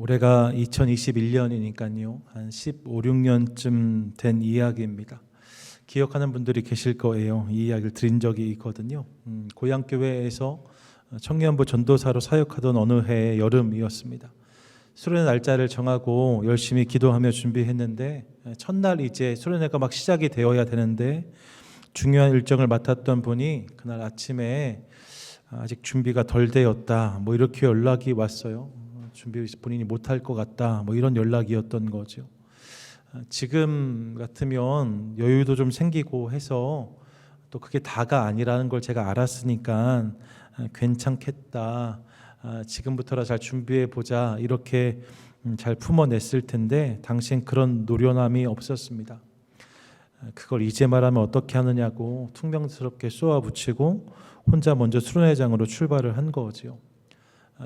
올해가 2021년이니까요. 한 15, 16년쯤 된 이야기입니다. 기억하는 분들이 계실 거예요. 이 이야기를 드린 적이 있거든요. 고향교회에서 청년부 전도사로 사역하던 어느 해의 여름이었습니다. 수련회 날짜를 정하고 열심히 기도하며 준비했는데 첫날 이제 수련회가 막 시작이 되어야 되는데 중요한 일정을 맡았던 분이 그날 아침에 아직 준비가 덜 되었다 이렇게 연락이 왔어요. 준비 본인이 못할 것 같다 이런 연락이었던 거죠. 지금 같으면 여유도 좀 생기고 해서 또 그게 다가 아니라는 걸 제가 알았으니까 괜찮겠다, 지금부터라 잘 준비해 보자 이렇게 잘 품어냈을 텐데 당시엔 그런 노련함이 없었습니다. 그걸 이제 말하면 어떻게 하느냐고 퉁명스럽게 쏘아붙이고 혼자 먼저 수련회장으로 출발을 한 거지요.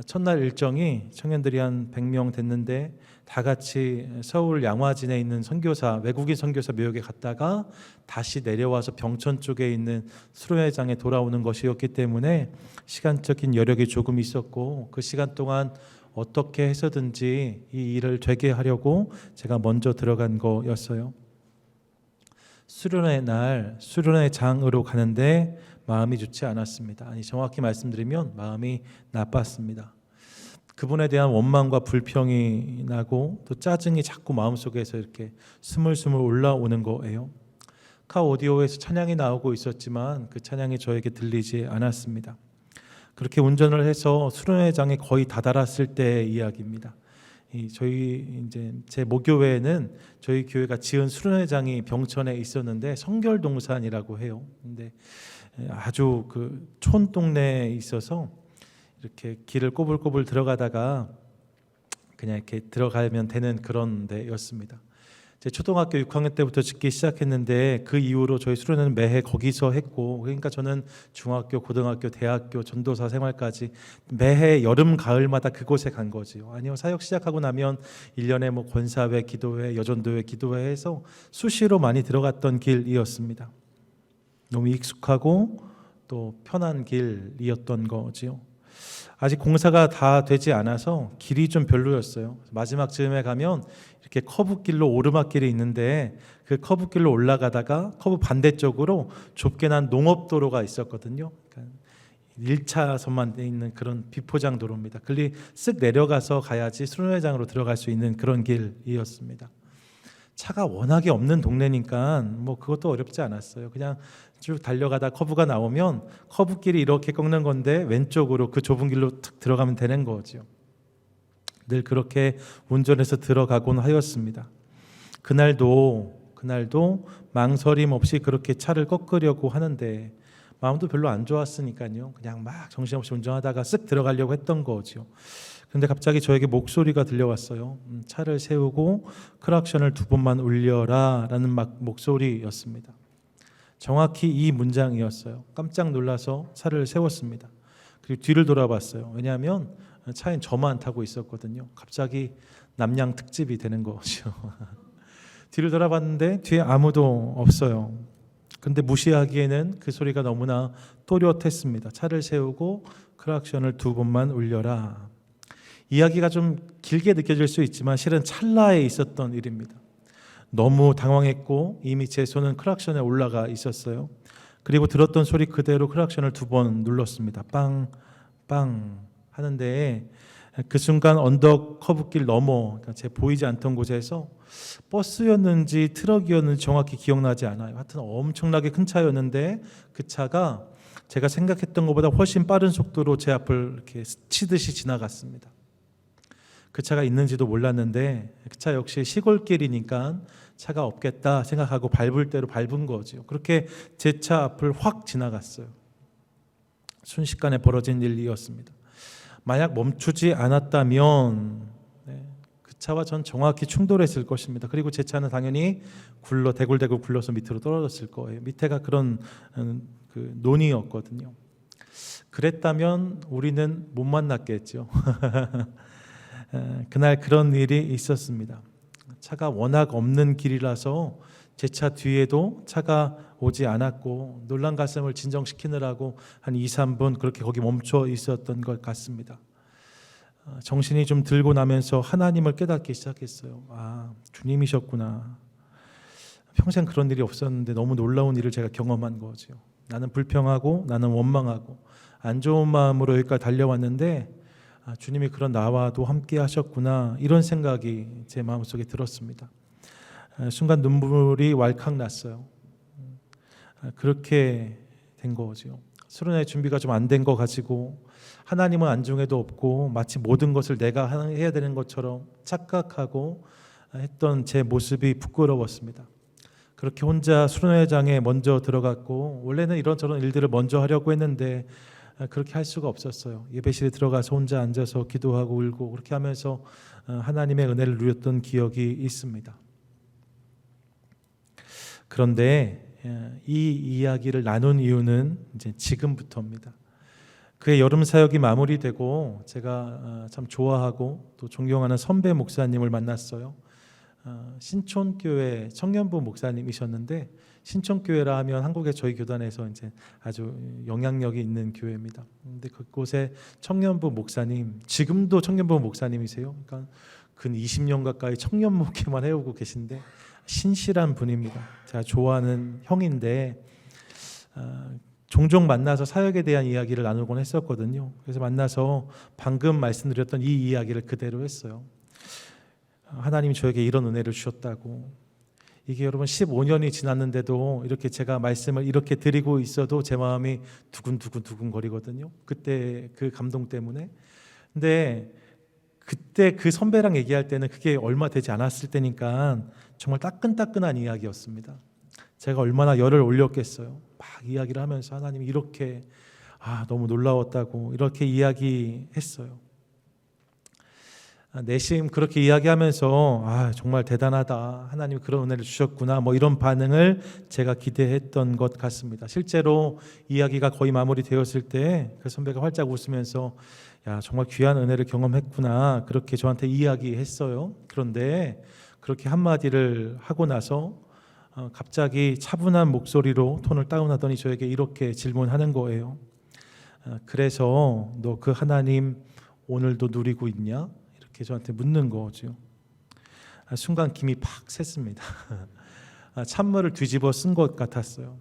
첫날 일정이 청년들이 한 100명 됐는데 다 같이 서울 양화진에 있는 선교사, 외국인 선교사 묘역에 갔다가 다시 내려와서 병천 쪽에 있는 수련회장에 돌아오는 것이었기 때문에 시간적인 여력이 조금 있었고 그 시간 동안 어떻게 해서든지 이 일을 되게 하려고 제가 먼저 들어간 거였어요. 수련회 날 수련회장으로 가는데 마음이 좋지 않았습니다. 아니, 정확히 말씀드리면 마음이 나빴습니다. 그분에 대한 원망과 불평이 나고 또 짜증이 자꾸 마음속에서 이렇게 스물스물 올라오는 거예요. 카 오디오에서 찬양이 나오고 있었지만 그 찬양이 저에게 들리지 않았습니다. 그렇게 운전을 해서 수련회장에 거의 다다랐을 때의 이야기입니다. 저희 이제 제 모교회에는 저희 교회가 지은 수련회장이 병천에 있었는데 성결동산이라고 해요. 근데 아주 그 촌 동네에 있어서 이렇게 길을 꼬불꼬불 들어가다가 그냥 이렇게 들어가면 되는 그런 데였습니다. 제 초등학교 6학년 때부터 짓기 시작했는데 그 이후로 저희 수련회는 매해 거기서 했고, 그러니까 저는 중학교, 고등학교, 대학교, 전도사 생활까지 매해 여름, 가을마다 그곳에 간 거지요. 아니요, 사역 시작하고 나면 1년에 권사회, 기도회, 여전도회, 기도회 해서 수시로 많이 들어갔던 길이었습니다. 너무 익숙하고 또 편한 길이었던 거지요. 아직 공사가 다 되지 않아서 길이 좀 별로였어요. 마지막 즈음에 가면 이렇게 커브길로 오르막길이 있는데 그 커브길로 올라가다가 커브 반대쪽으로 좁게 난 농업도로가 있었거든요. 그러니까 1차선만 돼 있는 그런 비포장 도로입니다. 글리 쓱 내려가서 가야지 수련회장으로 들어갈 수 있는 그런 길이었습니다. 차가 워낙에 없는 동네니까 그것도 어렵지 않았어요. 그냥 쭉 달려가다 커브가 나오면 커브길이 이렇게 꺾는 건데 왼쪽으로 그 좁은 길로 탁 들어가면 되는 거죠. 늘 그렇게 운전해서 들어가곤 하였습니다. 그날도 망설임 없이 그렇게 차를 꺾으려고 하는데 마음도 별로 안 좋았으니까요. 그냥 막 정신없이 운전하다가 쓱 들어가려고 했던 거죠. 근데 갑자기 저에게 목소리가 들려왔어요. 차를 세우고 크락션을 2번만 울려라 라는 목소리였습니다. 정확히 이 문장이었어요. 깜짝 놀라서 차를 세웠습니다. 그리고 뒤를 돌아봤어요. 왜냐하면 차엔 저만 타고 있었거든요. 갑자기 남양 특집이 되는 거죠. 뒤를 돌아봤는데 뒤에 아무도 없어요. 근데 무시하기에는 그 소리가 너무나 또렷했습니다. 차를 세우고 크락션을 2번만 울려라. 이야기가 좀 길게 느껴질 수 있지만 실은 찰나에 있었던 일입니다. 너무 당황했고 이미 제 손은 크락션에 올라가 있었어요. 그리고 들었던 소리 그대로 크락션을 2번 눌렀습니다. 빵, 빵 하는데 그 순간 언덕 커브길 너머, 제 보이지 않던 곳에서 버스였는지 트럭이었는지 정확히 기억나지 않아요. 하여튼 엄청나게 큰 차였는데 그 차가 제가 생각했던 것보다 훨씬 빠른 속도로 제 앞을 이렇게 치듯이 지나갔습니다. 그 차가 있는지도 몰랐는데 그 차 역시 시골길이니까 차가 없겠다 생각하고 밟을 대로 밟은 거죠. 그렇게 제 차 앞을 확 지나갔어요. 순식간에 벌어진 일이었습니다. 만약 멈추지 않았다면 그 차와 전 정확히 충돌했을 것입니다. 그리고 제 차는 당연히 대굴대굴 굴러서 밑으로 떨어졌을 거예요. 밑에가 그런 그 논이었거든요. 그랬다면 우리는 못 만났겠죠. 그날 그런 일이 있었습니다. 차가 워낙 없는 길이라서 제 차 뒤에도 차가 오지 않았고 놀란 가슴을 진정시키느라고 한 2, 3분 그렇게 거기 멈춰 있었던 것 같습니다. 정신이 좀 들고 나면서 하나님을 깨닫기 시작했어요. 아, 주님이셨구나. 평생 그런 일이 없었는데 너무 놀라운 일을 제가 경험한 거죠. 나는 불평하고 나는 원망하고 안 좋은 마음으로 여기까지 달려왔는데 주님이 그런 나와도 함께 하셨구나, 이런 생각이 제 마음속에 들었습니다. 순간 눈물이 왈칵 났어요. 그렇게 된 거죠. 수련회 준비가 좀 안 된 거 가지고 하나님은 안중에도 없고 마치 모든 것을 내가 해야 되는 것처럼 착각하고 했던 제 모습이 부끄러웠습니다. 그렇게 혼자 수련회장에 먼저 들어갔고, 원래는 이런저런 일들을 먼저 하려고 했는데 그렇게 할 수가 없었어요. 예배실에 들어가서 혼자 앉아서 기도하고 울고 그렇게 하면서 하나님의 은혜를 누렸던 기억이 있습니다. 그런데 이 이야기를 나눈 이유는 이제 지금부터입니다. 그의 여름 사역이 마무리되고 제가 참 좋아하고 또 존경하는 선배 목사님을 만났어요. 신촌교회 청년부 목사님이셨는데, 신촌교회라 하면 한국의 저희 교단에서 이제 아주 영향력이 있는 교회입니다. 근데 그곳에 청년부 목사님, 지금도 청년부 목사님이세요. 그러니까 근 20년 가까이 청년 목회만 해오고 계신데 신실한 분입니다. 제가 좋아하는 형인데 종종 만나서 사역에 대한 이야기를 나누곤 했었거든요. 그래서 만나서 방금 말씀드렸던 이 이야기를 그대로 했어요. 하나님이 저에게 이런 은혜를 주셨다고. 이게 여러분 15년이 지났는데도 이렇게 제가 말씀을 이렇게 드리고 있어도 제 마음이 두근두근 거리거든요. 그때 그 감동 때문에. 근데 그때 그 선배랑 얘기할 때는 그게 얼마 되지 않았을 때니까 정말 따끈따끈한 이야기였습니다. 제가 얼마나 열을 올렸겠어요. 막 이야기를 하면서 하나님이 이렇게 너무 놀라웠다고 이렇게 이야기했어요. 내심 그렇게 이야기하면서 정말 대단하다, 하나님이 그런 은혜를 주셨구나, 뭐 이런 반응을 제가 기대했던 것 같습니다. 실제로 이야기가 거의 마무리되었을 때 그 선배가 활짝 웃으면서 야, 정말 귀한 은혜를 경험했구나, 그렇게 저한테 이야기했어요. 그런데 그렇게 한마디를 하고 나서 갑자기 차분한 목소리로 톤을 다운하더니 저에게 이렇게 질문하는 거예요. 그래서 너 그 하나님 오늘도 누리고 있냐? 이렇게 저한테 묻는 거죠. 순간 김이 팍 샜습니다. 찬물을 뒤집어 쓴 것 같았어요.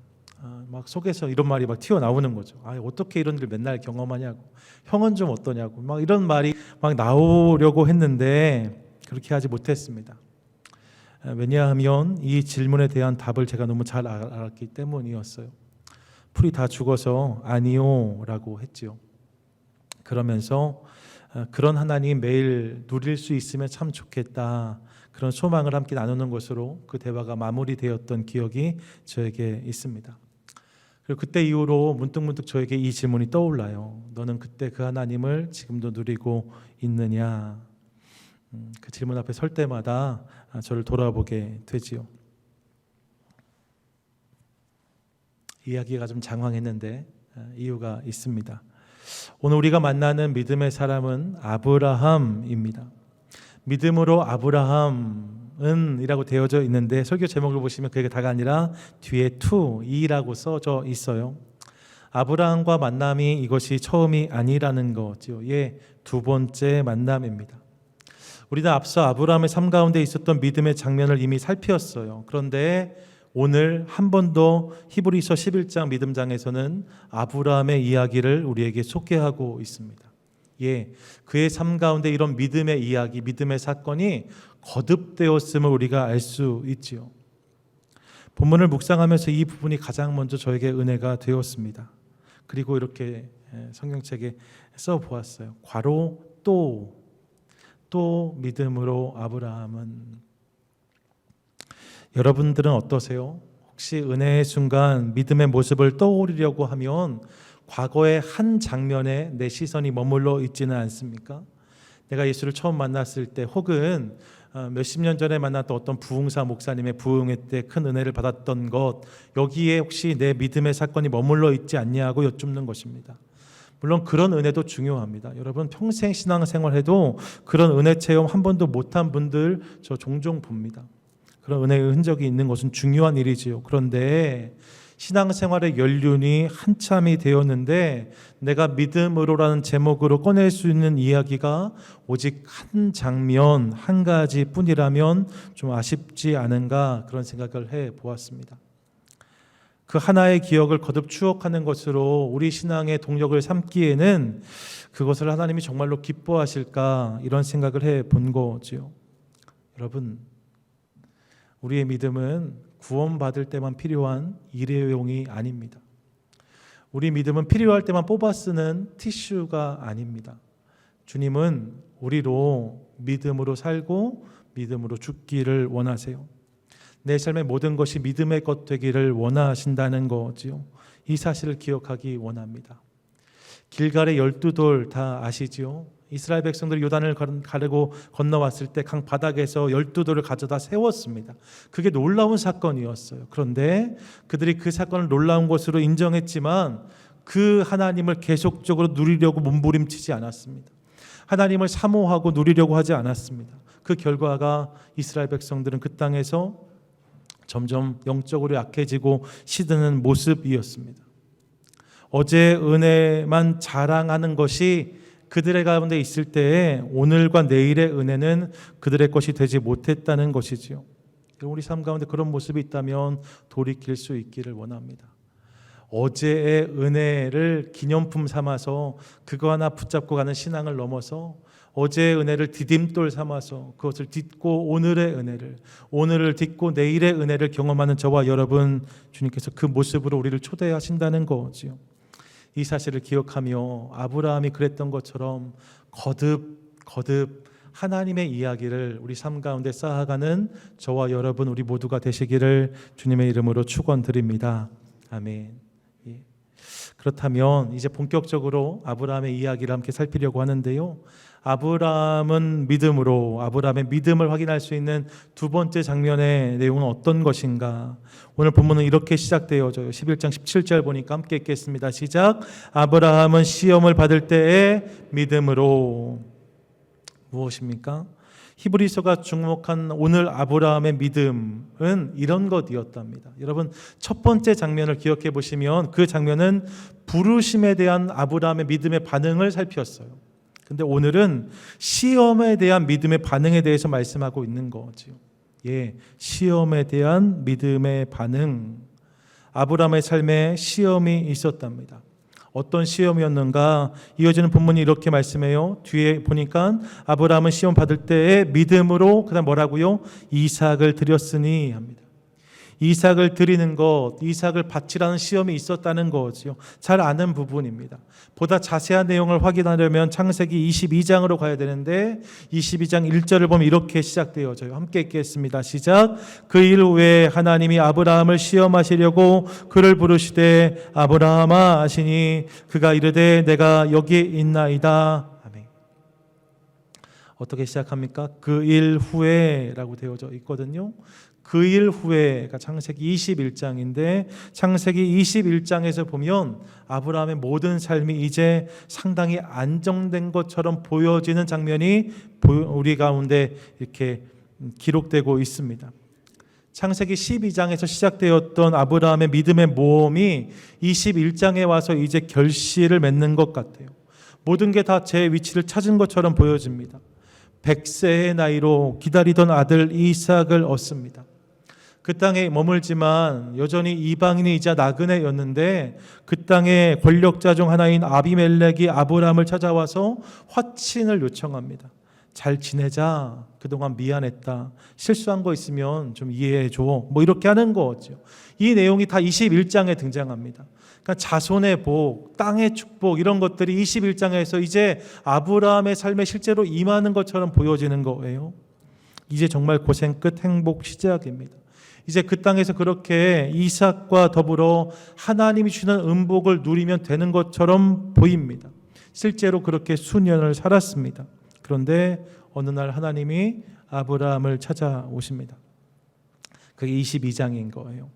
막 속에서 이런 말이 막 튀어나오는 거죠. 어떻게 이런 일 맨날 경험하냐고, 형은 좀 어떠냐고, 막 이런 말이 막 나오려고 했는데 그렇게 하지 못했습니다. 왜냐하면 이 질문에 대한 답을 제가 너무 잘 알았기 때문이었어요. 풀이 다 죽어서 아니요 라고 했지요. 그러면서 그런 하나님 매일 누릴 수 있으면 참 좋겠다, 그런 소망을 함께 나누는 것으로 그 대화가 마무리되었던 기억이 저에게 있습니다. 그리고 그때 이후로 문득문득 저에게 이 질문이 떠올라요. 너는 그때 그 하나님을 지금도 누리고 있느냐? 그 질문 앞에 설 때마다 저를 돌아보게 되지요. 이야기가 좀 장황했는데 이유가 있습니다. 오늘 우리가 만나는 믿음의 사람은 아브라함입니다. 믿음으로 아브라함은 이라고 되어져 있는데 설교 제목을 보시면 그게 다가 아니라 뒤에 이라고 써져 있어요. 아브라함과 만남이 이것이 처음이 아니라는 거죠. 두 번째 만남입니다. 우리는 앞서 아브라함의 삶 가운데 있었던 믿음의 장면을 이미 살폈어요. 그런데 오늘 한 번 더 히브리서 11장 믿음장에서는 아브라함의 이야기를 우리에게 소개하고 있습니다. 그의 삶 가운데 이런 믿음의 이야기, 믿음의 사건이 거듭되었음을 우리가 알 수 있지요. 본문을 묵상하면서 이 부분이 가장 먼저 저에게 은혜가 되었습니다. 그리고 이렇게 성경책에 써보았어요. 괄호 또 믿음으로 아브라함은. 여러분들은 어떠세요? 혹시 은혜의 순간 믿음의 모습을 떠올리려고 하면 과거의 한 장면에 내 시선이 머물러 있지는 않습니까? 내가 예수를 처음 만났을 때, 혹은 몇십 년 전에 만났던 어떤 부흥사 목사님의 부흥회 때 큰 은혜를 받았던 것, 여기에 혹시 내 믿음의 사건이 머물러 있지 않냐고 여쭙는 것입니다. 물론 그런 은혜도 중요합니다. 여러분 평생 신앙생활해도 그런 은혜 체험 한 번도 못한 분들 저 종종 봅니다. 그런 은혜의 흔적이 있는 것은 중요한 일이지요. 그런데 신앙생활의 연륜이 한참이 되었는데 내가 믿음으로라는 제목으로 꺼낼 수 있는 이야기가 오직 한 장면, 한 가지 뿐이라면 좀 아쉽지 않은가 그런 생각을 해 보았습니다. 그 하나의 기억을 거듭 추억하는 것으로 우리 신앙의 동력을 삼기에는 그것을 하나님이 정말로 기뻐하실까 이런 생각을 해 본 거지요. 여러분, 우리의 믿음은 구원받을 때만 필요한 일회용이 아닙니다. 우리 믿음은 필요할 때만 뽑아 쓰는 티슈가 아닙니다. 주님은 우리로 믿음으로 살고 믿음으로 죽기를 원하세요. 내 삶의 모든 것이 믿음의 것 되기를 원하신다는 거지요. 이 사실을 기억하기 원합니다. 길갈의 12돌 다 아시지요? 이스라엘 백성들이 요단을 가르고 건너왔을 때 강 바닥에서 12돌을 가져다 세웠습니다. 그게 놀라운 사건이었어요. 그런데 그들이 그 사건을 놀라운 것으로 인정했지만 그 하나님을 계속적으로 누리려고 몸부림치지 않았습니다. 하나님을 사모하고 누리려고 하지 않았습니다. 그 결과가 이스라엘 백성들은 그 땅에서 점점 영적으로 약해지고 시드는 모습이었습니다. 어제 은혜만 자랑하는 것이 그들의 가운데 있을 때에 오늘과 내일의 은혜는 그들의 것이 되지 못했다는 것이지요. 우리 삶 가운데 그런 모습이 있다면 돌이킬 수 있기를 원합니다. 어제의 은혜를 기념품 삼아서 그거 하나 붙잡고 가는 신앙을 넘어서 어제의 은혜를 디딤돌 삼아서 그것을 딛고 오늘을 딛고 내일의 은혜를 경험하는 저와 여러분, 주님께서 그 모습으로 우리를 초대하신다는 거지요. 이 사실을 기억하며 아브라함이 그랬던 것처럼 거듭 하나님의 이야기를 우리 삶 가운데 쌓아가는 저와 여러분 우리 모두가 되시기를 주님의 이름으로 축원드립니다. 아멘. 예. 그렇다면 이제 본격적으로 아브라함의 이야기를 함께 살피려고 하는데요. 아브라함의 믿음을 확인할 수 있는 두 번째 장면의 내용은 어떤 것인가? 오늘 본문은 이렇게 시작되어져요. 11장 17절 보니까 함께 읽겠습니다. 시작. 아브라함은 시험을 받을 때에 믿음으로. 무엇입니까? 히브리서가 주목한 오늘 아브라함의 믿음은 이런 것이었답니다. 여러분, 첫 번째 장면을 기억해 보시면 그 장면은 부르심에 대한 아브라함의 믿음의 반응을 살폈어요. 근데 오늘은 시험에 대한 믿음의 반응에 대해서 말씀하고 있는 거죠. 예, 시험에 대한 믿음의 반응. 아브라함의 삶에 시험이 있었답니다. 어떤 시험이었는가? 이어지는 본문이 이렇게 말씀해요. 뒤에 보니까 아브라함은 시험 받을 때에 믿음으로 그다음 뭐라고요? 이삭을 드렸으니 합니다. 이삭을 드리는 것, 이삭을 바치라는 시험이 있었다는 거지요. 잘 아는 부분입니다. 보다 자세한 내용을 확인하려면 창세기 22장으로 가야 되는데 22장 1절을 보면 이렇게 시작되어져요. 함께 읽겠습니다. 시작. 그 일 후에 하나님이 아브라함을 시험하시려고 그를 부르시되 아브라함아 하시니 그가 이르되 내가 여기 있나이다. 아멘. 어떻게 시작합니까? 그 일 후에라고 되어져 있거든요. 그 일 후에가 창세기 21장인데 창세기 21장에서 보면 아브라함의 모든 삶이 이제 상당히 안정된 것처럼 보여지는 장면이 우리 가운데 이렇게 기록되고 있습니다. 창세기 12장에서 시작되었던 아브라함의 믿음의 모험이 21장에 와서 이제 결실을 맺는 것 같아요. 모든 게 다 제 위치를 찾은 것처럼 보여집니다. 100세의 나이로 기다리던 아들 이삭을 얻습니다. 그 땅에 머물지만 여전히 이방인이자 나그네였는데 그 땅의 권력자 중 하나인 아비멜렉이 아브라함을 찾아와서 화친을 요청합니다. 잘 지내자. 그동안 미안했다. 실수한 거 있으면 좀 이해해 줘. 뭐 이렇게 하는 거죠. 이 내용이 다 21장에 등장합니다. 그러니까 자손의 복, 땅의 축복 이런 것들이 21장에서 이제 아브라함의 삶에 실제로 임하는 것처럼 보여지는 거예요. 이제 정말 고생 끝 행복 시작입니다. 이제 그 땅에서 그렇게 이삭과 더불어 하나님이 주시는 은복을 누리면 되는 것처럼 보입니다. 실제로 그렇게 수년을 살았습니다. 그런데 어느 날 하나님이 아브라함을 찾아오십니다. 그게 22장인 거예요.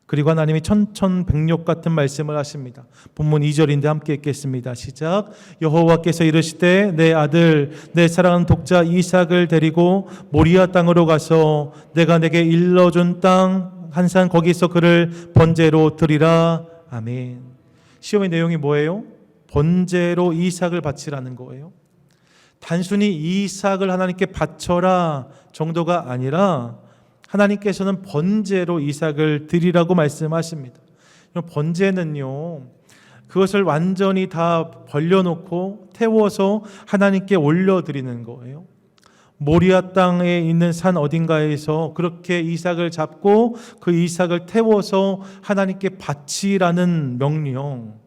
그리고 하나님이 천천백력 같은 말씀을 하십니다. 본문 2절인데 함께 읽겠습니다. 시작. 여호와께서 이르시되 내 아들 내 사랑하는 독자 이삭을 데리고 모리아 땅으로 가서 내가 내게 일러준 땅 한산 거기서 그를 번제로 드리라. 아멘. 시험의 내용이 뭐예요? 번제로 이삭을 바치라는 거예요. 단순히 이삭을 하나님께 바쳐라 정도가 아니라 하나님께서는 번제로 이삭을 드리라고 말씀하십니다. 번제는요, 그것을 완전히 다 벌려놓고 태워서 하나님께 올려드리는 거예요. 모리아 땅에 있는 산 어딘가에서 그렇게 이삭을 잡고 그 이삭을 태워서 하나님께 바치라는 명령.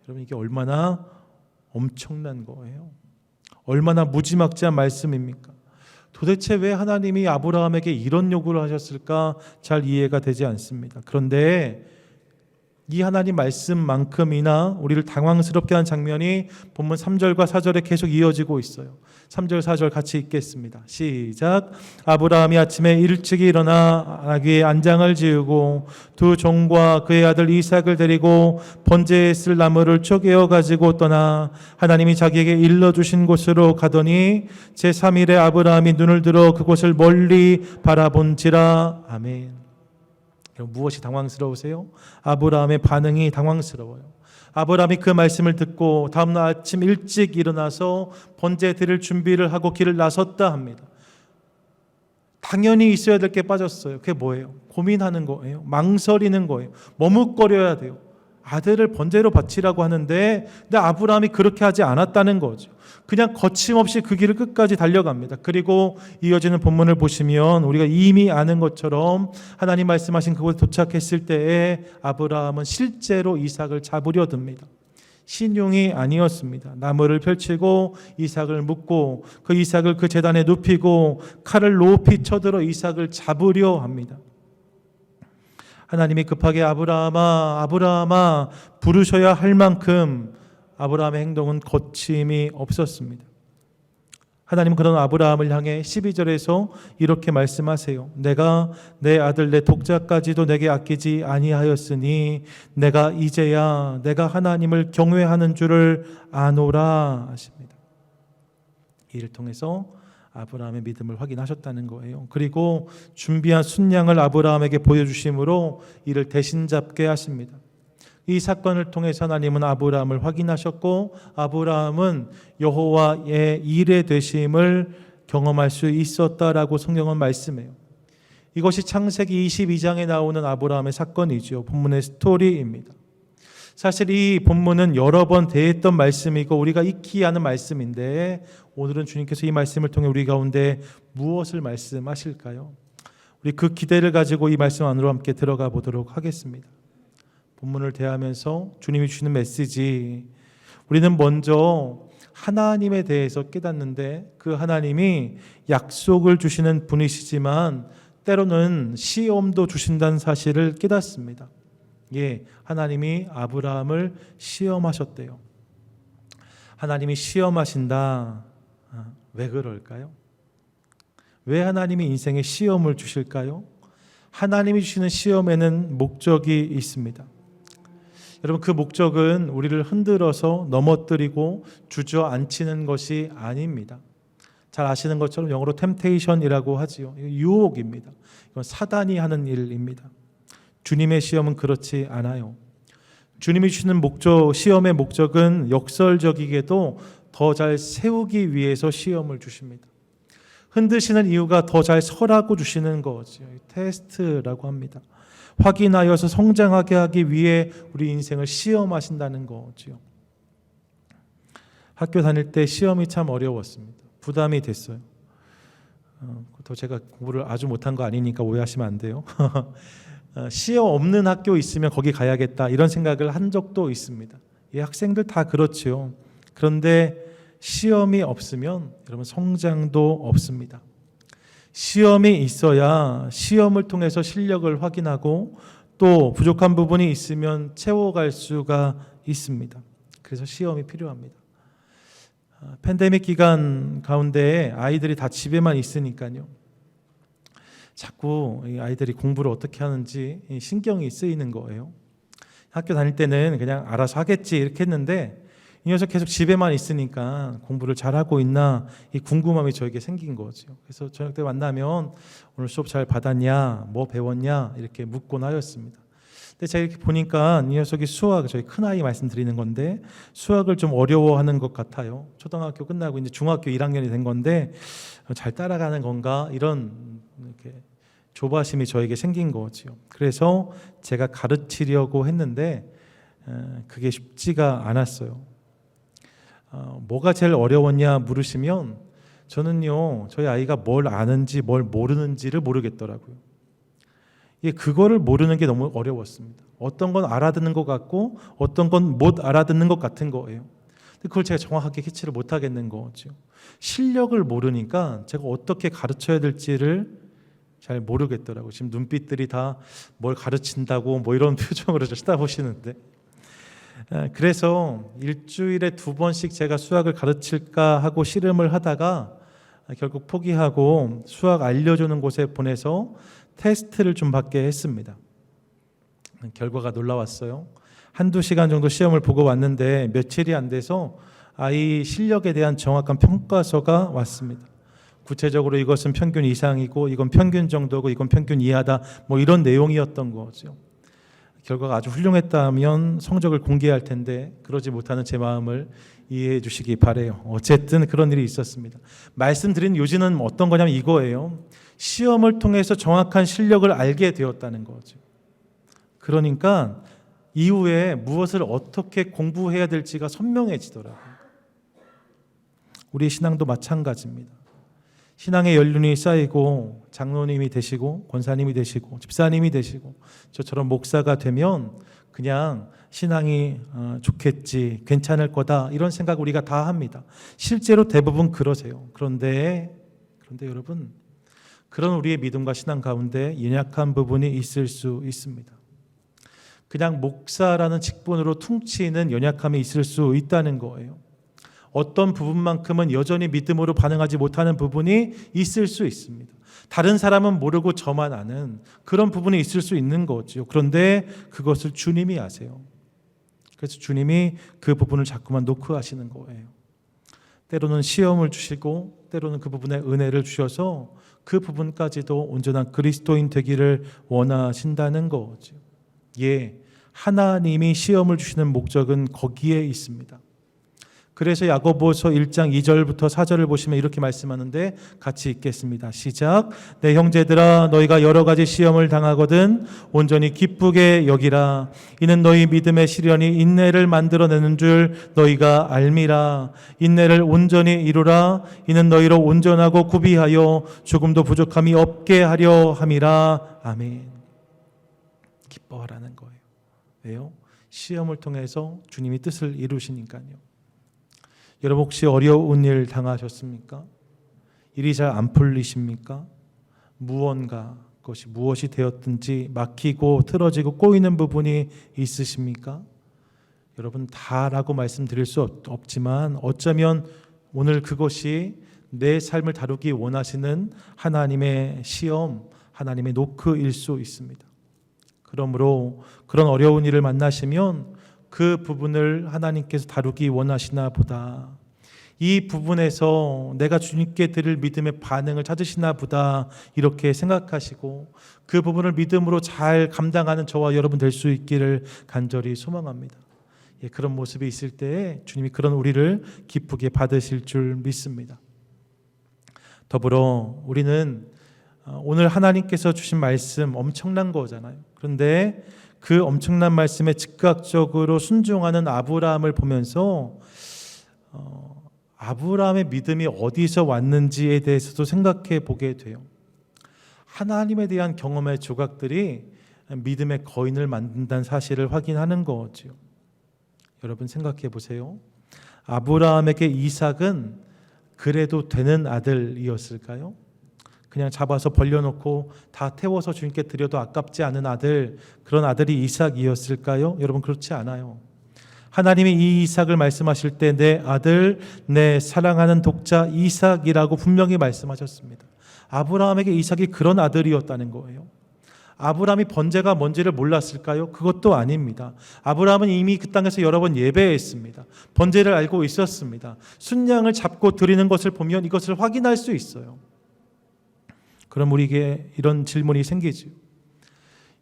여러분, 이게 얼마나 엄청난 거예요. 얼마나 무지막지한 말씀입니까? 도대체 왜 하나님이 아브라함에게 이런 요구를 하셨을까 잘 이해가 되지 않습니다. 그런데 이 하나님 말씀만큼이나 우리를 당황스럽게 하는 장면이 본문 3절과 4절에 계속 이어지고 있어요. 3절 4절 같이 읽겠습니다. 시작. 아브라함이 아침에 일찍 일어나 나귀의 안장을 지우고 두 종과 그의 아들 이삭을 데리고 번제에 쓸 나무를 쪼개어 가지고 떠나 하나님이 자기에게 일러주신 곳으로 가더니 제3일에 아브라함이 눈을 들어 그곳을 멀리 바라본지라. 아멘. 무엇이 당황스러우세요? 아브라함의 반응이 당황스러워요. 아브라함이 그 말씀을 듣고 다음날 아침 일찍 일어나서 번제 드릴 준비를 하고 길을 나섰다 합니다. 당연히 있어야 될 게 빠졌어요. 그게 뭐예요? 고민하는 거예요. 망설이는 거예요. 머뭇거려야 돼요. 아들을 번제로 바치라고 하는데, 근데 아브라함이 그렇게 하지 않았다는 거죠. 그냥 거침없이 그 길을 끝까지 달려갑니다. 그리고 이어지는 본문을 보시면 우리가 이미 아는 것처럼 하나님 말씀하신 그곳에 도착했을 때에 아브라함은 실제로 이삭을 잡으려 듭니다. 신용이 아니었습니다. 나무를 펼치고 이삭을 묶고 그 이삭을 그 제단에 눕히고 칼을 높이 쳐들어 이삭을 잡으려 합니다. 하나님이 급하게 아브라함아 부르셔야 할 만큼 아브라함의 행동은 거침이 없었습니다. 하나님은 그런 아브라함을 향해 12절에서 이렇게 말씀하세요. 내가 내 아들 내 독자까지도 내게 아끼지 아니하였으니 내가 이제야 내가 하나님을 경외하는 줄을 아노라 하십니다. 이를 통해서 아브라함의 믿음을 확인하셨다는 거예요. 그리고 준비한 순양을 아브라함에게 보여주심으로 이를 대신 잡게 하십니다. 이 사건을 통해서 하나님은 아브라함을 확인하셨고 아브라함은 여호와의 일에 되심을 경험할 수 있었다라고 성경은 말씀해요. 이것이 창세기 22장에 나오는 아브라함의 사건이죠. 본문의 스토리입니다. 사실 이 본문은 여러 번 대했던 말씀이고 우리가 익히 아는 말씀인데 오늘은 주님께서 이 말씀을 통해 우리 가운데 무엇을 말씀하실까요? 우리 그 기대를 가지고 이 말씀 안으로 함께 들어가 보도록 하겠습니다. 본문을 대하면서 주님이 주시는 메시지, 우리는 먼저 하나님에 대해서 깨닫는데 그 하나님이 약속을 주시는 분이시지만 때로는 시험도 주신다는 사실을 깨닫습니다. 예, 하나님이 아브라함을 시험하셨대요. 하나님이 시험하신다. 왜 그럴까요? 왜 하나님이 인생에 시험을 주실까요? 하나님이 주시는 시험에는 목적이 있습니다. 여러분, 그 목적은 우리를 흔들어서 넘어뜨리고 주저앉히는 것이 아닙니다. 잘 아시는 것처럼 영어로 템테이션이라고 하지요. 유혹입니다. 이건 사단이 하는 일입니다. 주님의 시험은 그렇지 않아요. 주님이 주시는 시험의 목적은 역설적이게도 더 잘 세우기 위해서 시험을 주십니다. 흔드시는 이유가 더 잘 서라고 주시는 거죠. 테스트라고 합니다. 확인하여서 성장하게 하기 위해 우리 인생을 시험하신다는 거죠. 학교 다닐 때 시험이 참 어려웠습니다. 부담이 됐어요. 또 제가 공부를 아주 못한 거 아니니까 오해하시면 안 돼요. 시험 없는 학교 있으면 거기 가야겠다 이런 생각을 한 적도 있습니다. 이 학생들 다 그렇죠. 그런데 시험이 없으면 여러분 성장도 없습니다. 시험이 있어야 시험을 통해서 실력을 확인하고 또 부족한 부분이 있으면 채워갈 수가 있습니다. 그래서 시험이 필요합니다. 팬데믹 기간 가운데 아이들이 다 집에만 있으니까요. 자꾸 이 아이들이 공부를 어떻게 하는지 신경이 쓰이는 거예요. 학교 다닐 때는 그냥 알아서 하겠지 이렇게 했는데 이 녀석 계속 집에만 있으니까 공부를 잘하고 있나 이 궁금함이 저에게 생긴 거죠. 그래서 저녁 때 만나면 오늘 수업 잘 받았냐, 뭐 배웠냐 이렇게 묻곤 하였습니다. 근데 제가 이렇게 보니까 이 녀석이 수학, 저희 큰아이 말씀드리는 건데 수학을 좀 어려워하는 것 같아요. 초등학교 끝나고 이제 중학교 1학년이 된 건데 잘 따라가는 건가 이런 이렇게 조바심이 저에게 생긴 거죠. 그래서 제가 가르치려고 했는데 그게 쉽지가 않았어요. 뭐가 제일 어려웠냐 물으시면 저는요, 저희 아이가 뭘 아는지 뭘 모르는지를 모르겠더라고요. 그거를 모르는 게 너무 어려웠습니다. 어떤 건 알아듣는 것 같고 어떤 건 못 알아듣는 것 같은 거예요. 근데 그걸 제가 정확하게 캐치를 못 하겠는 거죠. 실력을 모르니까 제가 어떻게 가르쳐야 될지를 잘 모르겠더라고요. 지금 눈빛들이 다 뭘 가르친다고 뭐 이런 표정으로 쳐다보시는데, 그래서 일주일에 2번씩 제가 수학을 가르칠까 하고 씨름을 하다가 결국 포기하고 수학 알려주는 곳에 보내서 테스트를 좀 받게 했습니다. 결과가 놀라웠어요. 1-2시간 정도 시험을 보고 왔는데 며칠이 안 돼서 아이 실력에 대한 정확한 평가서가 왔습니다. 구체적으로 이것은 평균 이상이고 이건 평균 정도고 이건 평균 이하다 뭐 이런 내용이었던 거죠. 결과가 아주 훌륭했다면 성적을 공개할 텐데 그러지 못하는 제 마음을 이해해 주시기 바라요. 어쨌든 그런 일이 있었습니다. 말씀드린 요지는 어떤 거냐면 이거예요. 시험을 통해서 정확한 실력을 알게 되었다는 거죠. 그러니까 이후에 무엇을 어떻게 공부해야 될지가 선명해지더라고요. 우리 신앙도 마찬가지입니다. 신앙의 연륜이 쌓이고 장로님이 되시고 권사님이 되시고 집사님이 되시고 저처럼 목사가 되면 그냥 신앙이 좋겠지, 괜찮을 거다 이런 생각 우리가 다 합니다. 실제로 대부분 그러세요. 그런데 여러분, 그런 우리의 믿음과 신앙 가운데 연약한 부분이 있을 수 있습니다. 그냥 목사라는 직분으로 퉁치는 연약함이 있을 수 있다는 거예요. 어떤 부분만큼은 여전히 믿음으로 반응하지 못하는 부분이 있을 수 있습니다. 다른 사람은 모르고 저만 아는 그런 부분이 있을 수 있는 거죠. 그런데 그것을 주님이 아세요. 그래서 주님이 그 부분을 자꾸만 노크하시는 거예요. 때로는 시험을 주시고 때로는 그 부분에 은혜를 주셔서 그 부분까지도 온전한 그리스도인 되기를 원하신다는 거죠. 하나님이 시험을 주시는 목적은 거기에 있습니다. 그래서 야고보서 1장 2절부터 4절을 보시면 이렇게 말씀하는데 같이 읽겠습니다. 시작. 내 형제들아 너희가 여러 가지 시험을 당하거든 온전히 기쁘게 여기라. 이는 너희 믿음의 시련이 인내를 만들어내는 줄 너희가 알미라. 인내를 온전히 이루라. 이는 너희로 온전하고 구비하여 조금도 부족함이 없게 하려 함이라. 아멘. 기뻐하라는 거예요. 왜요? 시험을 통해서 주님이 뜻을 이루시니까요. 여러분 혹시 어려운 일 당하셨습니까? 일이 잘 안 풀리십니까? 무언가 그것이 무엇이 되었든지 막히고 틀어지고 꼬이는 부분이 있으십니까? 여러분 다라고 말씀드릴 수 없지만 어쩌면 오늘 그것이 내 삶을 다루기 원하시는 하나님의 시험, 하나님의 노크일 수 있습니다. 그러므로 그런 어려운 일을 만나시면 그 부분을 하나님께서 다루기 원하시나 보다. 이 부분에서 내가 주님께 드릴 믿음의 반응을 찾으시나 보다 이렇게 생각하시고 그 부분을 믿음으로 잘 감당하는 저와 여러분 될 수 있기를 간절히 소망합니다. 그런 모습이 있을 때에 주님이 그런 우리를 기쁘게 받으실 줄 믿습니다. 더불어 우리는 오늘 하나님께서 주신 말씀 엄청난 거잖아요. 그런데 그 엄청난 말씀에 즉각적으로 순종하는 아브라함을 보면서 아브라함의 믿음이 어디서 왔는지에 대해서도 생각해 보게 돼요. 하나님에 대한 경험의 조각들이 믿음의 거인을 만든다는 사실을 확인하는 거죠. 여러분 생각해 보세요. 아브라함에게 이삭은 그래도 되는 아들이었을까요? 그냥 잡아서 벌려놓고 다 태워서 주님께 드려도 아깝지 않은 아들, 그런 아들이 이삭이었을까요? 여러분 그렇지 않아요. 하나님이 이 이삭을 말씀하실 때 내 아들, 내 사랑하는 독자 이삭이라고 분명히 말씀하셨습니다. 아브라함에게 이삭이 그런 아들이었다는 거예요. 아브라함이 번제가 뭔지를 몰랐을까요? 그것도 아닙니다. 아브라함은 이미 그 땅에서 여러 번 예배했습니다. 번제를 알고 있었습니다. 순양을 잡고 드리는 것을 보면 이것을 확인할 수 있어요. 그럼 우리에게 이런 질문이 생기죠.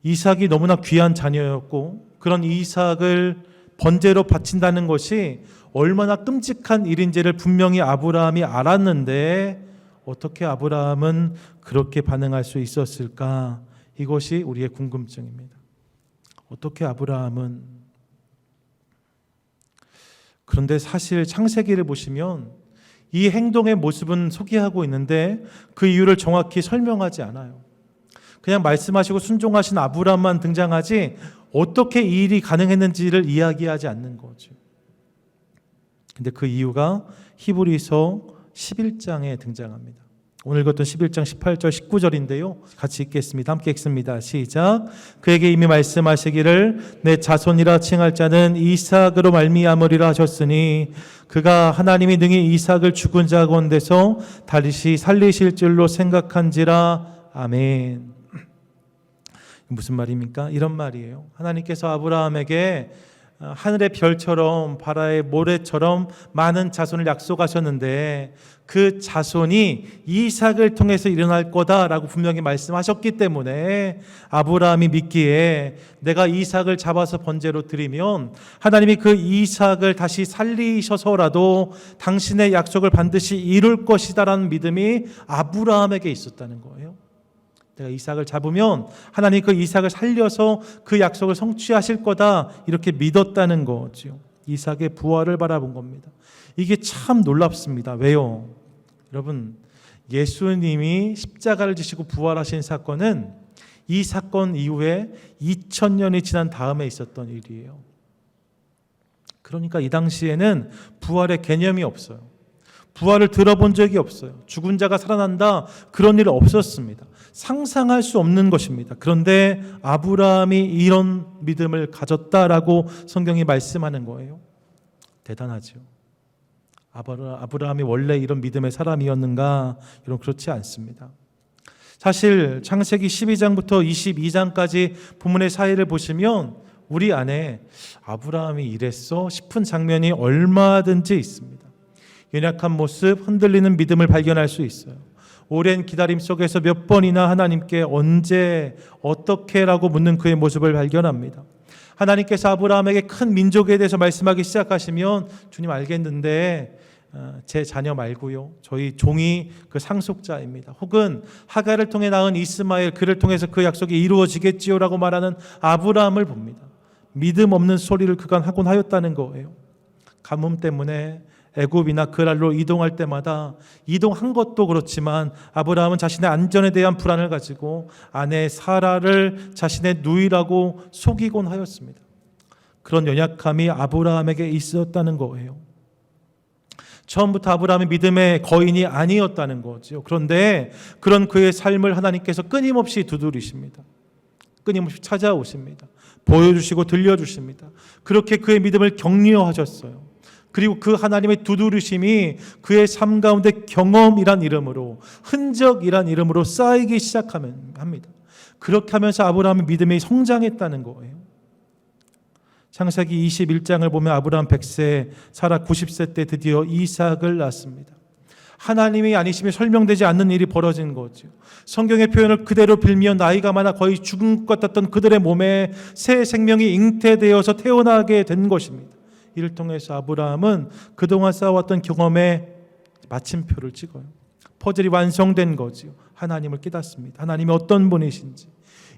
이삭이 너무나 귀한 자녀였고 그런 이삭을 번제로 바친다는 것이 얼마나 끔찍한 일인지를 분명히 아브라함이 알았는데 어떻게 아브라함은 그렇게 반응할 수 있었을까? 이것이 우리의 궁금증입니다. 어떻게 아브라함은, 그런데 사실 창세기를 보시면 이 행동의 모습은 소개하고 있는데 그 이유를 정확히 설명하지 않아요. 그냥 말씀하시고 순종하신 아브라함만 등장하지 어떻게 이 일이 가능했는지를 이야기하지 않는 거죠. 근데 그 이유가 히브리서 11장에 등장합니다. 오늘 읽었던 11장 18절 19절인데요. 같이 읽겠습니다. 함께 읽습니다. 시작. 그에게 이미 말씀하시기를 내 자손이라 칭할 자는 이삭으로 말미암으리라 하셨으니 그가 하나님이 능히 이삭을 죽은 자 가운데서 다시 살리실 줄로 생각한지라. 아멘. 무슨 말입니까? 이런 말이에요. 하나님께서 아브라함에게 하늘의 별처럼 바다의 모래처럼 많은 자손을 약속하셨는데 그 자손이 이삭을 통해서 일어날 거다라고 분명히 말씀하셨기 때문에 아브라함이 믿기에 내가 이삭을 잡아서 번제로 드리면 하나님이 그 이삭을 다시 살리셔서라도 당신의 약속을 반드시 이룰 것이다라는 믿음이 아브라함에게 있었다는 거예요. 내가 이삭을 잡으면 하나님 그 이삭을 살려서 그 약속을 성취하실 거다 이렇게 믿었다는 거죠. 이삭의 부활을 바라본 겁니다. 이게 참 놀랍습니다. 왜요? 여러분, 예수님이 십자가를 지시고 부활하신 사건은 이 사건 이후에 2000년이 지난 다음에 있었던 일이에요. 그러니까 이 당시에는 부활의 개념이 없어요. 부활을 들어본 적이 없어요. 죽은 자가 살아난다 그런 일 없었습니다. 상상할 수 없는 것입니다. 그런데 아브라함이 이런 믿음을 가졌다라고 성경이 말씀하는 거예요. 대단하죠. 아브라함이 원래 이런 믿음의 사람이었는가? 이런 그렇지 않습니다. 사실 창세기 12장부터 22장까지 본문의 사이를 보시면 우리 안에 아브라함이 이랬어 싶은 장면이 얼마든지 있습니다. 연약한 모습, 흔들리는 믿음을 발견할 수 있어요. 오랜 기다림 속에서 몇 번이나 하나님께 언제, 어떻게라고 묻는 그의 모습을 발견합니다. 하나님께서 아브라함에게 큰 민족에 대해서 말씀하기 시작하시면 주님 알겠는데 제 자녀 말고요. 저희 종이 그 상속자입니다. 혹은 하갈을 통해 낳은 이스마엘 그를 통해서 그 약속이 이루어지겠지요 라고 말하는 아브라함을 봅니다. 믿음 없는 소리를 그간 하곤 하였다는 거예요. 가뭄 때문에 애굽이나 그랄로 이동할 때마다 이동한 것도 그렇지만 아브라함은 자신의 안전에 대한 불안을 가지고 아내 사라를 자신의 누이라고 속이곤 하였습니다. 그런 연약함이 아브라함에게 있었다는 거예요. 처음부터 아브라함이 믿음의 거인이 아니었다는 거죠. 그런데 그런 그의 삶을 하나님께서 끊임없이 두드리십니다. 끊임없이 찾아오십니다. 보여주시고 들려주십니다. 그렇게 그의 믿음을 격려하셨어요. 그리고 그 하나님의 두드리심이 그의 삶 가운데 경험이란 이름으로, 흔적이란 이름으로 쌓이기 시작합니다. 그렇게 하면서 아브라함의 믿음이 성장했다는 거예요. 창세기 21장을 보면 아브라함 100세, 사라 90세 때 드디어 이삭을 낳습니다. 하나님이 아니심이 설명되지 않는 일이 벌어진 거죠. 성경의 표현을 그대로 빌면 나이가 많아 거의 죽은 것 같았던 그들의 몸에 새 생명이 잉태되어서 태어나게 된 것입니다. 이를 통해서 아브라함은 그동안 쌓아왔던 경험에 마침표를 찍어요. 퍼즐이 완성된 거지요. 하나님을 깨닫습니다. 하나님이 어떤 분이신지.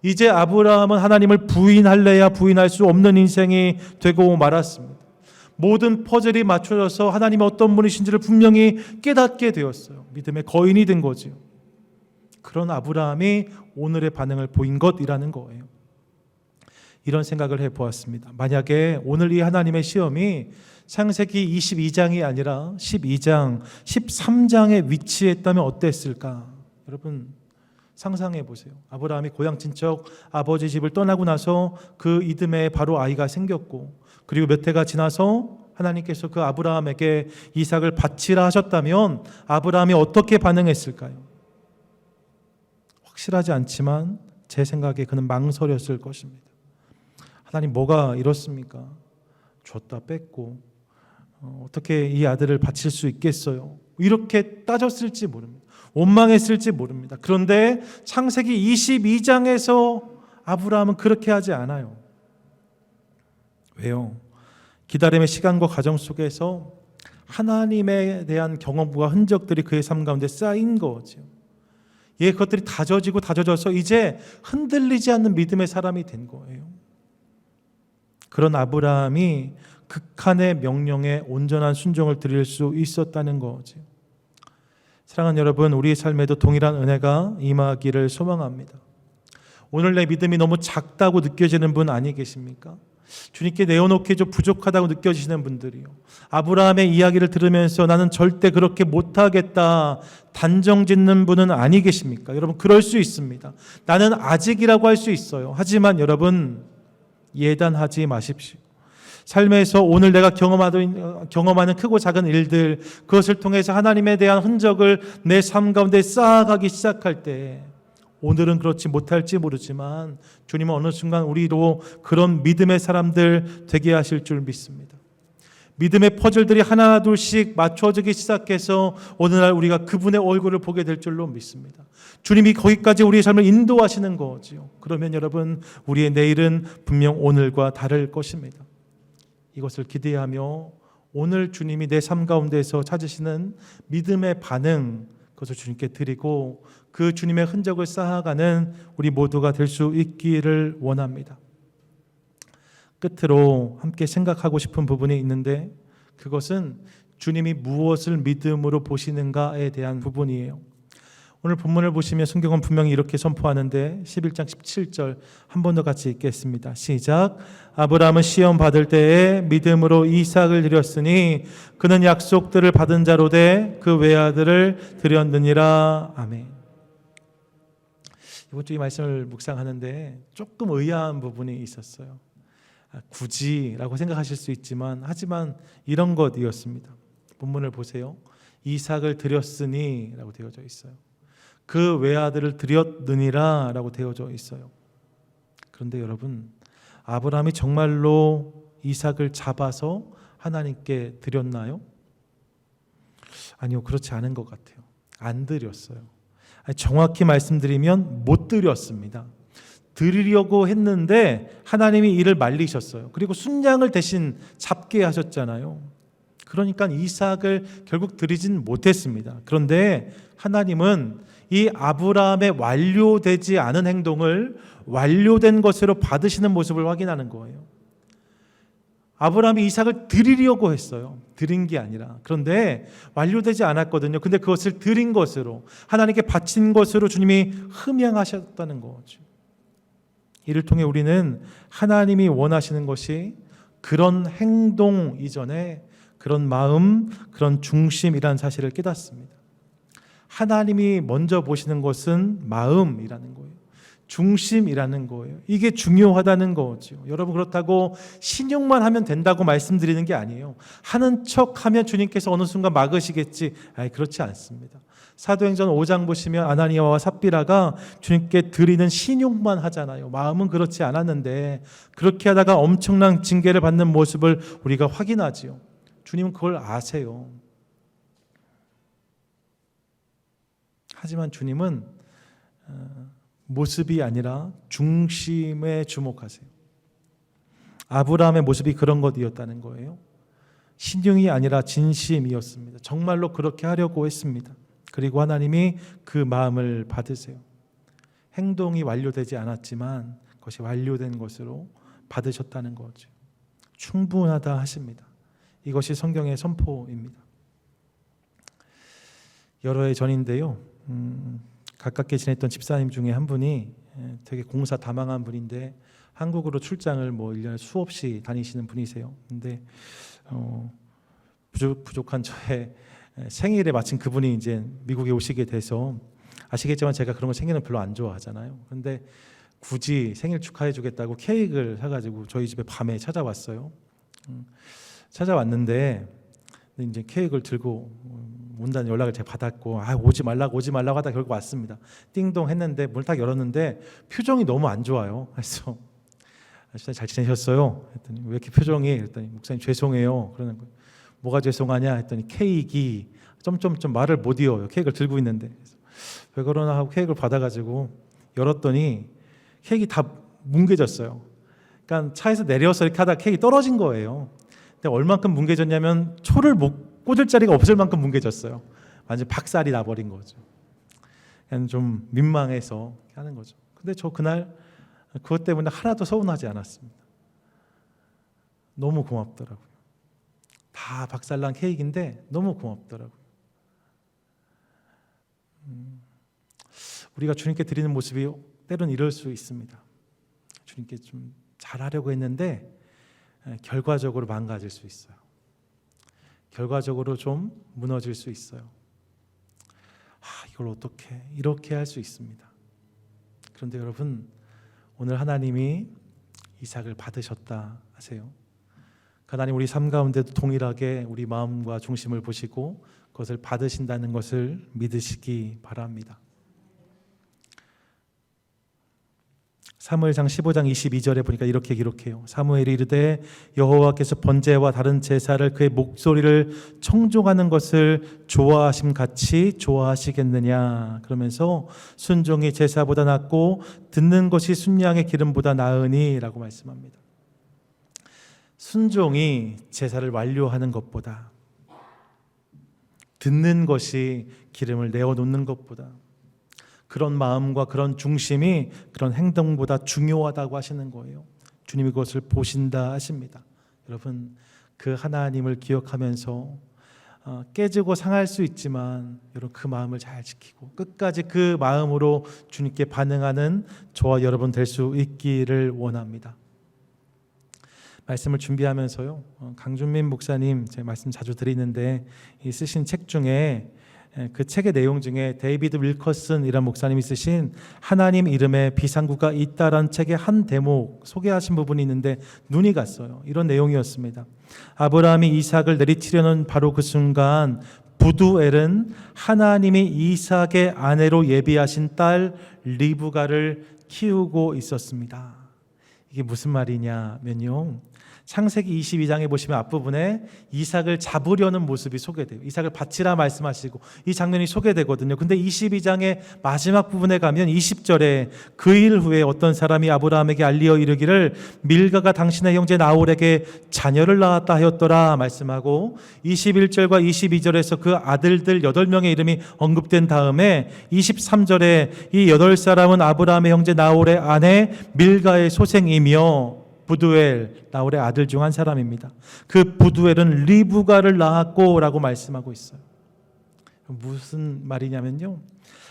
이제 아브라함은 하나님을 부인할래야 부인할 수 없는 인생이 되고 말았습니다. 모든 퍼즐이 맞춰져서 하나님이 어떤 분이신지를 분명히 깨닫게 되었어요. 믿음의 거인이 된 거지요. 그런 아브라함이 오늘의 반응을 보인 것이라는 거예요. 이런 생각을 해보았습니다. 만약에 오늘 이 하나님의 시험이 창세기 22장이 아니라 12장, 13장에 위치했다면 어땠을까? 여러분 상상해 보세요. 아브라함이 고향 친척 아버지 집을 떠나고 나서 그 이듬해 바로 아이가 생겼고, 그리고 몇 해가 지나서 하나님께서 그 아브라함에게 이삭을 바치라 하셨다면 아브라함이 어떻게 반응했을까요? 확실하지 않지만 제 생각에 그는 망설였을 것입니다. 하나님 뭐가 이렇습니까? 줬다 뺐고 어떻게 이 아들을 바칠 수 있겠어요? 이렇게 따졌을지 모릅니다. 원망했을지 모릅니다. 그런데 창세기 22장에서 아브라함은 그렇게 하지 않아요. 왜요? 기다림의 시간과 과정 속에서 하나님에 대한 경험과 흔적들이 그의 삶 가운데 쌓인 거죠. 그것들이 다져져서 이제 흔들리지 않는 믿음의 사람이 된 거예요. 그런 아브라함이 극한의 명령에 온전한 순종을 드릴 수 있었다는 거죠. 사랑하는 여러분, 우리의 삶에도 동일한 은혜가 임하기를 소망합니다. 오늘 내 믿음이 너무 작다고 느껴지는 분 아니 계십니까? 주님께 내어놓기 좀 부족하다고 느껴지시는 분들이요, 아브라함의 이야기를 들으면서 나는 절대 그렇게 못하겠다 단정짓는 분은 아니 계십니까? 여러분, 그럴 수 있습니다. 나는 아직이라고 할 수 있어요. 하지만 여러분, 예단하지 마십시오. 삶에서 오늘 내가 경험하는 크고 작은 일들, 그것을 통해서 하나님에 대한 흔적을 내 삶 가운데 쌓아가기 시작할 때, 오늘은 그렇지 못할지 모르지만 주님은 어느 순간 우리로 그런 믿음의 사람들 되게 하실 줄 믿습니다. 믿음의 퍼즐들이 하나 둘씩 맞춰지기 시작해서 어느 날 우리가 그분의 얼굴을 보게 될 줄로 믿습니다. 주님이 거기까지 우리의 삶을 인도하시는 거지요. 그러면 여러분, 우리의 내일은 분명 오늘과 다를 것입니다. 이것을 기대하며 오늘 주님이 내 삶 가운데서 찾으시는 믿음의 반응, 그것을 주님께 드리고 그 주님의 흔적을 쌓아가는 우리 모두가 될 수 있기를 원합니다. 끝으로 함께 생각하고 싶은 부분이 있는데, 그것은 주님이 무엇을 믿음으로 보시는가에 대한 부분이에요. 오늘 본문을 보시면 성경은 분명히 이렇게 선포하는데, 11장 17절 한 번 더 같이 읽겠습니다. 시작. 아브라함은 시험 받을 때에 믿음으로 이삭을 드렸으니 그는 약속들을 받은 자로 돼 그 외아들을 드렸느니라. 아멘. 이번 주 이 말씀을 묵상하는데 조금 의아한 부분이 있었어요. 굳이라고 생각하실 수 있지만, 하지만 이런 것이었습니다. 본문을 보세요. 이삭을 드렸으니 라고 되어져 있어요. 그 외아들을 드렸느니라 라고 되어져 있어요. 그런데 여러분, 아브라함이 정말로 이삭을 잡아서 하나님께 드렸나요? 아니요, 그렇지 않은 것 같아요. 안 드렸어요. 정확히 말씀드리면 못 드렸습니다. 드리려고 했는데 하나님이 이를 말리셨어요. 그리고 순양을 대신 잡게 하셨잖아요. 그러니까 이삭을 결국 드리진 못했습니다. 그런데 하나님은 이 아브라함의 완료되지 않은 행동을 완료된 것으로 받으시는 모습을 확인하는 거예요. 아브라함이 이삭을 드리려고 했어요. 드린 게 아니라. 그런데 완료되지 않았거든요. 근데 그것을 드린 것으로, 하나님께 바친 것으로 주님이 흠양하셨다는 거죠. 이를 통해 우리는 하나님이 원하시는 것이 그런 행동 이전에 그런 마음, 그런 중심이라는 사실을 깨닫습니다. 하나님이 먼저 보시는 것은 마음이라는 거예요. 중심이라는 거예요. 이게 중요하다는 거죠. 여러분, 그렇다고 신용만 하면 된다고 말씀드리는 게 아니에요. 하는 척하면 주님께서 어느 순간 막으시겠지. 그렇지 않습니다. 사도행전 5장 보시면 아나니아와 삽비라가 주님께 드리는 신용만 하잖아요. 마음은 그렇지 않았는데 그렇게 하다가 엄청난 징계를 받는 모습을 우리가 확인하지요. 주님은 그걸 아세요. 하지만 주님은 모습이 아니라 중심에 주목하세요. 아브라함의 모습이 그런 것이었다는 거예요. 신용이 아니라 진심이었습니다. 정말로 그렇게 하려고 했습니다. 그리고 하나님이 그 마음을 받으세요. 행동이 완료되지 않았지만 그것이 완료된 것으로 받으셨다는 거죠. 충분하다 하십니다. 이것이 성경의 선포입니다. 여러 해 전인데요, 가깝게 지냈던 집사님 중에 한 분이 되게 공사 다망한 분인데 한국으로 출장을 1년에 수없이 다니시는 분이세요. 근데 부족한 저의 생일에 마침 그분이 이제 미국에 오시게 돼서, 아시겠지만 제가 그런 거 생일은 별로 안 좋아하잖아요. 근데 굳이 생일 축하해 주겠다고 케이크를 사가지고 저희 집에 밤에 찾아왔어요. 찾아왔는데 이제 케이크를 들고 온다는 연락을 제가 받았고 오지 말라고 하다 결국 왔습니다. 띵동 했는데 문을 딱 열었는데 표정이 너무 안 좋아요. 그래서 아저씨 잘 지내셨어요? 했더니 왜 이렇게 표정이? 그랬더니 목사님 죄송해요. 그러는 거예요. 뭐가 죄송하냐 했더니 케이크 점점점 말을 못 이어요. 케이크를 들고 있는데 왜 그러나 하고 케이크를 받아가지고 열었더니 케이크 다 뭉개졌어요. 그러니까 차에서 내려서 이렇게 하다 케이크 떨어진 거예요. 근데 얼만큼 뭉개졌냐면 초를 못 꽂을 자리가 없을 만큼 뭉개졌어요. 완전 박살이 나버린 거죠. 그냥 좀 민망해서 하는 거죠. 근데 저 그날 그것 때문에 하나도 서운하지 않았습니다. 너무 고맙더라고요. 다 박살난 케이크인데 너무 고맙더라고요. 우리가 주님께 드리는 모습이 때로는 이럴 수 있습니다. 주님께 좀 잘하려고 했는데 결과적으로 망가질 수 있어요. 결과적으로 좀 무너질 수 있어요. 이걸 어떻게 이렇게 할 수 있습니다. 그런데 여러분, 오늘 하나님이 이삭을 받으셨다 하세요. 하나님 우리 삶 가운데도 동일하게 우리 마음과 중심을 보시고 그것을 받으신다는 것을 믿으시기 바랍니다. 사무엘상 15장 22절에 보니까 이렇게 기록해요. 사무엘이 이르되 여호와께서 번제와 다른 제사를 그의 목소리를 청종하는 것을 좋아하심 같이 좋아하시겠느냐. 그러면서 순종이 제사보다 낫고 듣는 것이 순양의 기름보다 나으니 라고 말씀합니다. 순종이 제사를 완료하는 것보다, 듣는 것이 기름을 내어놓는 것보다, 그런 마음과 그런 중심이 그런 행동보다 중요하다고 하시는 거예요. 주님이 그것을 보신다 하십니다. 여러분, 그 하나님을 기억하면서 깨지고 상할 수 있지만 여러분 그 마음을 잘 지키고 끝까지 그 마음으로 주님께 반응하는 저와 여러분 될 수 있기를 원합니다. 말씀을 준비하면서요, 강준민 목사님 제 말씀 자주 드리는데 이 쓰신 책 중에 그 책의 내용 중에 데이비드 윌커슨이라는 목사님이 쓰신 하나님 이름에 비상구가 있다라는 책의 한 대목 소개하신 부분이 있는데 눈이 갔어요. 이런 내용이었습니다. 아브라함이 이삭을 내리치려는 바로 그 순간 부두엘은 하나님이 이삭의 아내로 예비하신 딸 리브가를 키우고 있었습니다. 이게 무슨 말이냐면요, 창세기 22장에 보시면 앞부분에 이삭을 잡으려는 모습이 소개돼요. 이삭을 바치라 말씀하시고 이 장면이 소개되거든요. 근데 22장의 마지막 부분에 가면 20절에 그 일 후에 어떤 사람이 아브라함에게 알리어 이르기를 밀가가 당신의 형제 나홀에게 자녀를 낳았다 하였더라 말씀하고 21절과 22절에서 그 아들들 8명의 이름이 언급된 다음에 23절에 이 8사람은 아브라함의 형제 나홀의 아내 밀가의 소생이며 부두엘, 나홀의 아들 중 한 사람입니다. 그 부두엘은 리브가를 낳았고 라고 말씀하고 있어요. 무슨 말이냐면요,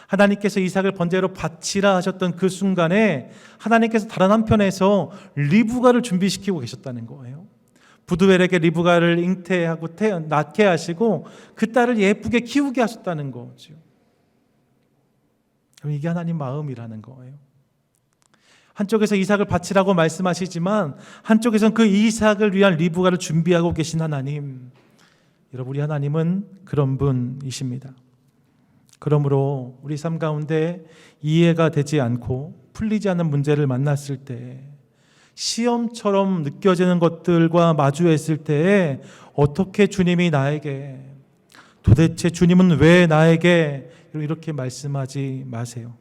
하나님께서 이삭을 번제로 바치라 하셨던 그 순간에 하나님께서 다른 한편에서 리브가를 준비시키고 계셨다는 거예요. 부두엘에게 리브가를 잉태하고 낳게 하시고 그 딸을 예쁘게 키우게 하셨다는 거죠. 이게 하나님 마음이라는 거예요. 한쪽에서 이삭을 바치라고 말씀하시지만 한쪽에서는 그 이삭을 위한 리브가를 준비하고 계신 하나님, 여러분 우리 하나님은 그런 분이십니다. 그러므로 우리 삶 가운데 이해가 되지 않고 풀리지 않는 문제를 만났을 때, 시험처럼 느껴지는 것들과 마주했을 때 어떻게 주님이 나에게, 도대체 주님은 왜 나에게, 이렇게 말씀하지 마세요.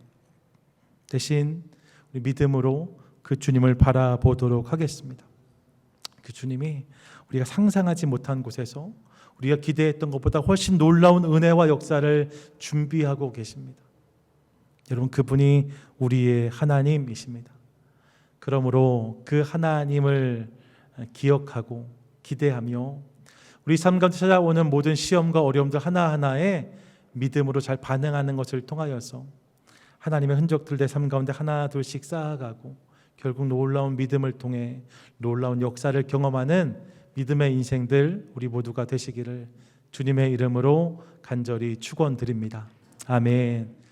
대신 우리 믿음으로 그 주님을 바라보도록 하겠습니다. 그 주님이 우리가 상상하지 못한 곳에서 우리가 기대했던 것보다 훨씬 놀라운 은혜와 역사를 준비하고 계십니다. 여러분, 그분이 우리의 하나님이십니다. 그러므로 그 하나님을 기억하고 기대하며 우리 삶 가운데 찾아오는 모든 시험과 어려움들 하나하나에 믿음으로 잘 반응하는 것을 통하여서 하나님의 흔적들 내 삶 가운데 하나 둘씩 쌓아가고 결국 놀라운 믿음을 통해 놀라운 역사를 경험하는 믿음의 인생들 우리 모두가 되시기를 주님의 이름으로 간절히 축원드립니다. 아멘.